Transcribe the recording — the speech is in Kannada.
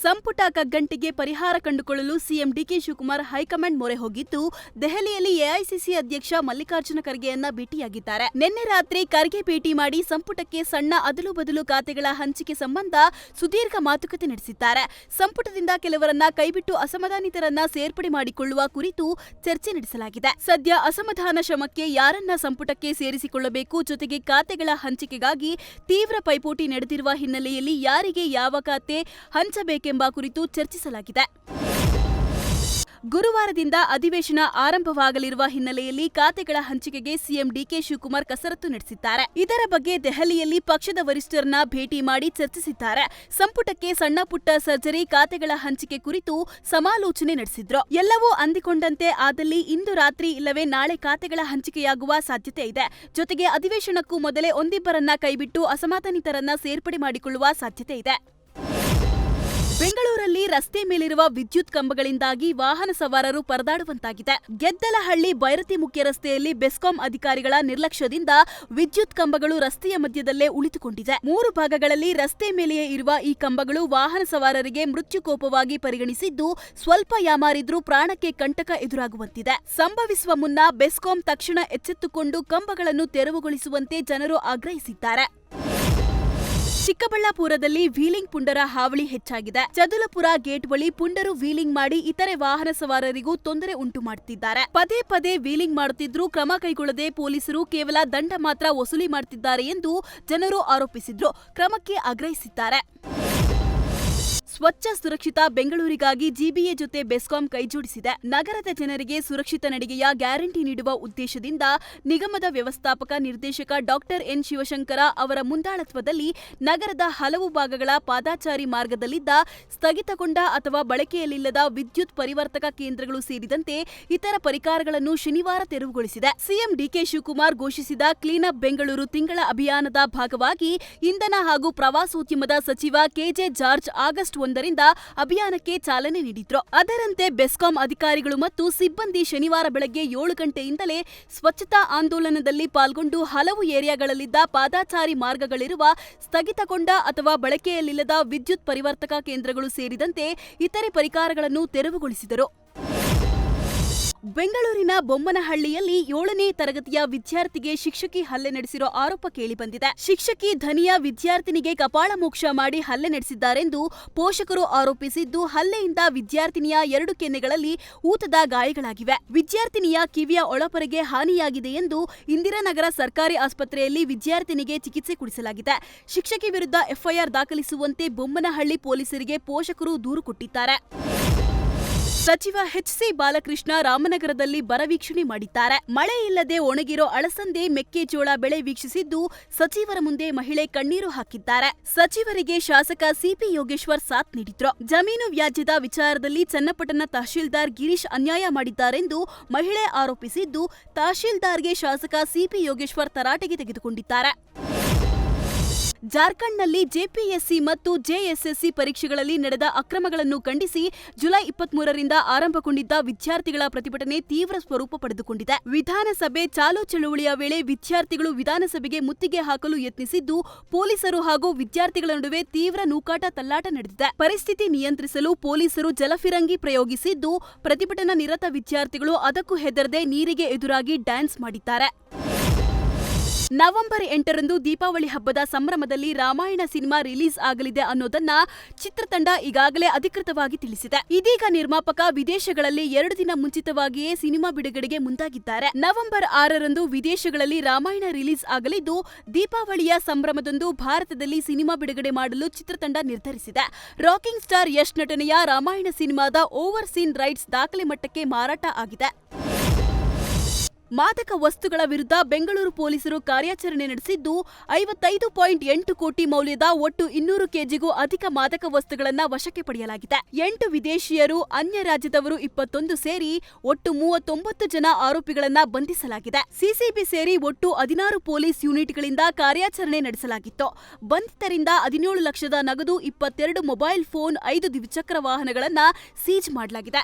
ಸಂಪುಟ ಕಗ್ಗಂಟಿಗೆ ಪರಿಹಾರ ಕಂಡುಕೊಳ್ಳಲು ಸಿಎಂ ಡಿಕೆ ಶಿವಕುಮಾರ್ ಹೈಕಮಾಂಡ್ ಮೊರೆ ಹೋಗಿದ್ದು, ದೆಹಲಿಯಲ್ಲಿ ಎಐಸಿಸಿ ಅಧ್ಯಕ್ಷ ಮಲ್ಲಿಕಾರ್ಜುನ ಖರ್ಗೆಯನ್ನ ಭೇಟಿಯಾಗಿದ್ದಾರೆ. ನಿನ್ನೆ ರಾತ್ರಿ ಖರ್ಗೆ ಭೇಟಿ ಮಾಡಿ ಸಂಪುಟಕ್ಕೆ ಸಣ್ಣ ಅದಲು ಬದಲು ಖಾತೆಗಳ ಹಂಚಿಕೆ ಸಂಬಂಧ ಸುದೀರ್ಘ ಮಾತುಕತೆ ನಡೆಸಿದ್ದಾರೆ. ಸಂಪುಟದಿಂದ ಕೆಲವರನ್ನ ಕೈಬಿಟ್ಟು ಅಸಮಾಧಾನಿತರನ್ನ ಸೇರ್ಪಡೆ ಮಾಡಿಕೊಳ್ಳುವ ಕುರಿತು ಚರ್ಚೆ ನಡೆಸಲಾಗಿದೆ. ಸದ್ಯ ಅಸಮಾಧಾನ ಶಮಕ್ಕೆ ಯಾರನ್ನ ಸಂಪುಟಕ್ಕೆ ಸೇರಿಸಿಕೊಳ್ಳಬೇಕು, ಜೊತೆಗೆ ಖಾತೆಗಳ ಹಂಚಿಕೆಗಾಗಿ ತೀವ್ರ ಪೈಪೋಟಿ ನಡೆದಿರುವ ಹಿನ್ನೆಲೆಯಲ್ಲಿ ಯಾರಿಗೆ ಯಾವ ಖಾತೆ ಹಂಚಬೇಕೆಂಬ ಕುರಿತು ಚರ್ಚಿಸಲಾಗಿದೆ. ಗುರುವಾರದಿಂದ ಅಧಿವೇಶನ ಆರಂಭವಾಗಲಿರುವ ಹಿನ್ನೆಲೆಯಲ್ಲಿ ಖಾತೆಗಳ ಹಂಚಿಕೆಗೆ ಸಿಎಂ ಡಿಕೆ ಶಿವಕುಮಾರ್ ಕಸರತ್ತು ನಡೆಸಿದ್ದಾರೆ. ಇದರ ಬಗ್ಗೆ ದೆಹಲಿಯಲ್ಲಿ ಪಕ್ಷದ ವರಿಷ್ಠರನ್ನ ಭೇಟಿ ಮಾಡಿ ಚರ್ಚಿಸಿದ್ದಾರೆ. ಸಂಪುಟಕ್ಕೆ ಸಣ್ಣ ಪುಟ್ಟ ಸರ್ಜರಿ, ಖಾತೆಗಳ ಹಂಚಿಕೆ ಕುರಿತು ಸಮಾಲೋಚನೆ ನಡೆಸಿದ್ರು. ಎಲ್ಲವೂ ಅಂದಿಕೊಂಡಂತೆ ಆದಲ್ಲಿ ಇಂದು ರಾತ್ರಿ ಇಲ್ಲವೇ ನಾಳೆ ಖಾತೆಗಳ ಹಂಚಿಕೆಯಾಗುವ ಸಾಧ್ಯತೆ ಇದೆ. ಜೊತೆಗೆ ಅಧಿವೇಶನಕ್ಕೂ ಮೊದಲೇ ಒಂದಿಬ್ಬರನ್ನ ಕೈಬಿಟ್ಟು ಅಸಮಾಧಾನಿತರನ್ನ ಸೇರ್ಪಡೆ ಮಾಡಿಕೊಳ್ಳುವ ಸಾಧ್ಯತೆ ಇದೆ. ಬೆಂಗಳೂರಲ್ಲಿ ರಸ್ತೆ ಮೇಲಿರುವ ವಿದ್ಯುತ್ ಕಂಬಗಳಿಂದಾಗಿ ವಾಹನ ಸವಾರರು ಪರದಾಡುವಂತಾಗಿದೆ. ಗೆದ್ದಲಹಳ್ಳಿ ಬೈರತಿ ಮುಖ್ಯ ರಸ್ತೆಯಲ್ಲಿ ಬೆಸ್ಕಾಂ ಅಧಿಕಾರಿಗಳ ನಿರ್ಲಕ್ಷ್ಯದಿಂದ ವಿದ್ಯುತ್ ಕಂಬಗಳು ರಸ್ತೆಯ ಮಧ್ಯದಲ್ಲೇ ಉಳಿದುಕೊಂಡಿದೆ. 3 ಭಾಗಗಳಲ್ಲಿ ರಸ್ತೆ ಮೇಲೆಯೇ ಇರುವ ಈ ಕಂಬಗಳು ವಾಹನ ಸವಾರರಿಗೆ ಮೃತ್ಯುಕೋಪವಾಗಿ ಪರಿಗಣಿಸಿದ್ದು, ಸ್ವಲ್ಪ ಯಾಮಾರಿದ್ರೂ ಪ್ರಾಣಕ್ಕೆ ಕಂಟಕ ಎದುರಾಗುವಂತಿದೆ. ಸಂಭವಿಸುವ ಮುನ್ನ ಬೆಸ್ಕಾಂ ತಕ್ಷಣ ಎಚ್ಚೆತ್ತುಕೊಂಡು ಕಂಬಗಳನ್ನು ತೆರವುಗೊಳಿಸುವಂತೆ ಜನರು ಆಗ್ರಹಿಸಿದ್ದಾರೆ. ಚಿಕ್ಕಬಳ್ಳಾಪುರದಲ್ಲಿ ವೀಲಿಂಗ್ ಪುಂಡರ ಹಾವಳಿ ಹೆಚ್ಚಾಗಿದೆ. ಚದುಲಪುರ ಗೇಟ್ ಬಳಿ ಪುಂಡರು ವೀಲಿಂಗ್ ಮಾಡಿ ಇತರೆ ವಾಹನ ಸವಾರರಿಗೂ ತೊಂದರೆ ಉಂಟು ಮಾಡುತ್ತಿದ್ದಾರೆ. ಪದೇ ಪದೇ ವೀಲಿಂಗ್ ಮಾಡುತ್ತಿದ್ರೂ ಕ್ರಮ ಕೈಗೊಳ್ಳದೆ ಪೊಲೀಸರು ಕೇವಲ ದಂಡ ಮಾತ್ರ ವಸೂಲಿ ಮಾಡುತ್ತಿದ್ದಾರೆ ಎಂದು ಜನರು ಆರೋಪಿಸಿದ್ರು. ಕ್ರಮಕ್ಕೆ ಆಗ್ರಹಿಸಿದ್ದಾರೆ. ಸ್ವಚ್ಛ ಸುರಕ್ಷಿತ ಬೆಂಗಳೂರಿಗಾಗಿ ಜಿಬಿಎ ಜೊತೆ ಬೆಸ್ಕಾಂ ಕೈಜೋಡಿಸಿದೆ. ನಗರದ ಜನರಿಗೆ ಸುರಕ್ಷಿತ ನಡಿಗೆಯ ಗ್ಯಾರಂಟಿ ನೀಡುವ ಉದ್ದೇಶದಿಂದ ನಿಗಮದ ವ್ಯವಸ್ಥಾಪಕ ನಿರ್ದೇಶಕ ಡಾಕ್ಟರ್ ಎನ್ ಶಿವಶಂಕರ ಅವರ ಮುಂದಾಳತ್ವದಲ್ಲಿ ನಗರದ ಹಲವು ಭಾಗಗಳ ಪಾದಾಚಾರಿ ಮಾರ್ಗದಲ್ಲಿದ್ದ ಸ್ಥಗಿತಗೊಂಡ ಅಥವಾ ಬಳಕೆಯಲ್ಲಿಲ್ಲದ ವಿದ್ಯುತ್ ಪರಿವರ್ತಕ ಕೇಂದ್ರಗಳು ಸೇರಿದಂತೆ ಇತರ ಪರಿಕಾರಗಳನ್ನು ಶನಿವಾರ ತೆರವುಗೊಳಿಸಿದೆ. ಸಿಎಂ ಡಿಕೆ ಶಿವಕುಮಾರ್ ಘೋಷಿಸಿದ ಕ್ಲೀನ್ ಅಪ್ ಬೆಂಗಳೂರು ತಿಂಗಳ ಅಭಿಯಾನದ ಭಾಗವಾಗಿ ಇಂಧನ ಹಾಗೂ ಪ್ರವಾಸೋದ್ಯಮದ ಸಚಿವ ಕೆಜೆ ಜಾರ್ಜ್ ಆಗಸ್ಟ್ 1ರಿಂದ ಅಭಿಯಾನಕ್ಕೆ ಚಾಲನೆ ನೀಡಿದ್ರು. ಅದರಂತೆ ಬೆಸ್ಕಾಂ ಅಧಿಕಾರಿಗಳು ಮತ್ತು ಸಿಬ್ಬಂದಿ ಶನಿವಾರ ಬೆಳಗ್ಗೆ 7 ಗಂಟೆಯಿಂದಲೇ ಸ್ವಚ್ಛತಾ ಆಂದೋಲನದಲ್ಲಿ ಪಾಲ್ಗೊಂಡು ಹಲವು ಏರಿಯಾಗಳಲ್ಲಿದ್ದ ಪಾದಾಚಾರಿ ಮಾರ್ಗಗಳಿರುವ ಸ್ಥಗಿತಗೊಂಡ ಅಥವಾ ಬಳಕೆಯಲ್ಲಿಲ್ಲದ ವಿದ್ಯುತ್ ಪರಿವರ್ತಕ ಕೇಂದ್ರಗಳು ಸೇರಿದಂತೆ ಇತರೆ ಪರಿಕಾರಗಳನ್ನು ತೆರವುಗೊಳಿಸಿದರು. ಬೆಂಗಳೂರಿನ ಬೊಮ್ಮನಹಳ್ಳಿಯಲ್ಲಿ 7ನೇ ತರಗತಿಯ ವಿದ್ಯಾರ್ಥಿಗೆ ಶಿಕ್ಷಕಿ ಹಲ್ಲೆ ನಡೆಸಿರೋ ಆರೋಪ ಕೇಳಿಬಂದಿದೆ. ಶಿಕ್ಷಕಿ ಧನಿಯ ವಿದ್ಯಾರ್ಥಿನಿಗೆ ಕಪಾಳ ಮೋಕ್ಷ ಮಾಡಿ ಹಲ್ಲೆ ನಡೆಸಿದ್ದಾರೆಂದು ಪೋಷಕರು ಆರೋಪಿಸಿದ್ದು, ಹಲ್ಲೆಯಿಂದ ವಿದ್ಯಾರ್ಥಿನಿಯ 2 ಕೆನ್ನೆಗಳಲ್ಲಿ ಊತದ ಗಾಯಗಳಾಗಿವೆ. ವಿದ್ಯಾರ್ಥಿನಿಯ ಕಿವಿಯ ಒಳಪೊರೆಗೆ ಹಾನಿಯಾಗಿದೆ ಎಂದು ಇಂದಿರಾನಗರ ಸರ್ಕಾರಿ ಆಸ್ಪತ್ರೆಯಲ್ಲಿ ವಿದ್ಯಾರ್ಥಿನಿಗೆ ಚಿಕಿತ್ಸೆ ಕೊಡಿಸಲಾಗಿದೆ. ಶಿಕ್ಷಕಿ ವಿರುದ್ಧ ಎಫ್ಐಆರ್ ದಾಖಲಿಸುವಂತೆ ಬೊಮ್ಮನಹಳ್ಳಿ ಪೊಲೀಸರಿಗೆ ಪೋಷಕರು ದೂರು ಕೊಟ್ಟಿದ್ದಾರೆ. ಸಚಿವ ಎಚ್.ಸಿ. ಬಾಲಕೃಷ್ಣ ರಾಮನಗರದಲ್ಲಿ ಬರ ವೀಕ್ಷಣೆ ಮಾಡಿದ್ದಾರೆ. ಮಳೆ ಇಲ್ಲದೆ ಒಣಗಿರೋ ಅಳಸಂದೆ, ಮೆಕ್ಕೆಜೋಳ ಬೆಳೆ ವೀಕ್ಷಿಸಿದ್ದು, ಸಚಿವರ ಮುಂದೆ ಮಹಿಳೆ ಕಣ್ಣೀರು ಹಾಕಿದ್ದಾರೆ. ಸಚಿವರಿಗೆ ಶಾಸಕ ಸಿಪಿ ಯೋಗೇಶ್ವರ್ ಸಾಥ್ ನೀಡಿದ್ರು. ಜಮೀನು ವ್ಯಾಜ್ಯದ ವಿಚಾರದಲ್ಲಿ ಚನ್ನಪಟ್ಟಣ ತಹಶೀಲ್ದಾರ್ ಗಿರೀಶ್ ಅನ್ಯಾಯ ಮಾಡಿದ್ದಾರೆಂದು ಮಹಿಳೆ ಆರೋಪಿಸಿದ್ದು, ತಹಶೀಲ್ದಾರ್ಗೆ ಶಾಸಕ ಸಿಪಿ ಯೋಗೇಶ್ವರ್ ತರಾಟೆಗೆ ತೆಗೆದುಕೊಂಡಿದ್ದಾರೆ. ಜಾರ್ಖಂಡ್ನಲ್ಲಿ ಜೆಪಿಎಸ್ಸಿ ಮತ್ತು ಜೆಎಸ್ಎಸ್ಸಿ ಪರೀಕ್ಷೆಗಳಲ್ಲಿ ನಡೆದ ಅಕ್ರಮಗಳನ್ನು ಖಂಡಿಸಿ ಜುಲೈ 23ರಿಂದ ಆರಂಭಗೊಂಡಿದ್ದ ವಿದ್ಯಾರ್ಥಿಗಳ ಪ್ರತಿಭಟನೆ ತೀವ್ರ ಸ್ವರೂಪ ಪಡೆದುಕೊಂಡಿದೆ. ವಿಧಾನಸಭೆ ಚಾಲೂ ಚಳುವಳಿಯ ವೇಳೆ ವಿದ್ಯಾರ್ಥಿಗಳು ವಿಧಾನಸಭೆಗೆ ಮುತ್ತಿಗೆ ಹಾಕಲು ಯತ್ನಿಸಿದ್ದು, ಪೊಲೀಸರು ಹಾಗೂ ವಿದ್ಯಾರ್ಥಿಗಳ ನಡುವೆ ತೀವ್ರ ನೂಕಾಟ ತಳ್ಳಾಟ ನಡೆದಿದೆ. ಪರಿಸ್ಥಿತಿ ನಿಯಂತ್ರಿಸಲು ಪೊಲೀಸರು ಜಲಫಿರಂಗಿ ಪ್ರಯೋಗಿಸಿದ್ದು, ಪ್ರತಿಭಟನಾ ನಿರತ ವಿದ್ಯಾರ್ಥಿಗಳು ಅದಕ್ಕೂ ಹೆದರದೆ ನೀರಿಗೆ ಎದುರಾಗಿ ಡ್ಯಾನ್ಸ್ ಮಾಡಿದ್ದಾರೆ. ನವೆಂಬರ್ 8ರಂದು ದೀಪಾವಳಿ ಹಬ್ಬದ ಸಂಭ್ರಮದಲ್ಲಿ ರಾಮಾಯಣ ಸಿನಿಮಾ ರಿಲೀಸ್ ಆಗಲಿದೆ ಅನ್ನೋದನ್ನ ಚಿತ್ರತಂಡ ಈಗಾಗಲೇ ಅಧಿಕೃತವಾಗಿ ತಿಳಿಸಿದೆ. ಇದೀಗ ನಿರ್ಮಾಪಕ ವಿದೇಶಗಳಲ್ಲಿ 2 ದಿನ ಮುಂಚಿತವಾಗಿಯೇ ಸಿನಿಮಾ ಬಿಡುಗಡೆಗೆ ಮುಂದಾಗಿದ್ದಾರೆ. ನವೆಂಬರ್ 6ರಂದು ವಿದೇಶಗಳಲ್ಲಿ ರಾಮಾಯಣ ರಿಲೀಸ್ ಆಗಲಿದ್ದು, ದೀಪಾವಳಿಯ ಸಂಭ್ರಮದಂದು ಭಾರತದಲ್ಲಿ ಸಿನಿಮಾ ಬಿಡುಗಡೆ ಮಾಡಲು ಚಿತ್ರತಂಡ ನಿರ್ಧರಿಸಿದೆ. ರಾಕಿಂಗ್ ಸ್ಟಾರ್ ಯಶ್ ನಟನೆಯ ರಾಮಾಯಣ ಸಿನಿಮಾದ ಓವರ್ ಸೀನ್ ರೈಟ್ಸ್ ದಾಖಲೆ ಮಟ್ಟಕ್ಕೆ ಮಾರಾಟ ಆಗಿದೆ. ಮಾದಕ ವಸ್ತುಗಳ ವಿರುದ್ಧ ಬೆಂಗಳೂರು ಪೊಲೀಸರು ಕಾರ್ಯಾಚರಣೆ ನಡೆಸಿದ್ದು, 55.8 ಕೋಟಿ ಮೌಲ್ಯದ ಒಟ್ಟು 200 ಕೆಜಿಗೂ ಅಧಿಕ ಮಾದಕ ವಸ್ತುಗಳನ್ನು ವಶಕ್ಕೆ ಪಡೆಯಲಾಗಿದೆ. 8 ವಿದೇಶಿಯರು, ಅನ್ಯ ರಾಜ್ಯದವರು 21 ಸೇರಿ ಒಟ್ಟು 39 ಜನ ಆರೋಪಿಗಳನ್ನು ಬಂಧಿಸಲಾಗಿದೆ. ಸಿಸಿಬಿ ಸೇರಿ ಒಟ್ಟು 16 ಪೊಲೀಸ್ ಯೂನಿಟ್ಗಳಿಂದ ಕಾರ್ಯಾಚರಣೆ ನಡೆಸಲಾಗಿತ್ತು. ಬಂಧಿತರಿಂದ 17 ಲಕ್ಷದ ನಗದು, 22 ಮೊಬೈಲ್ ಫೋನ್, 5 ದ್ವಿಚಕ್ರ ವಾಹನಗಳನ್ನು ಸೀಜ್ ಮಾಡಲಾಗಿದೆ.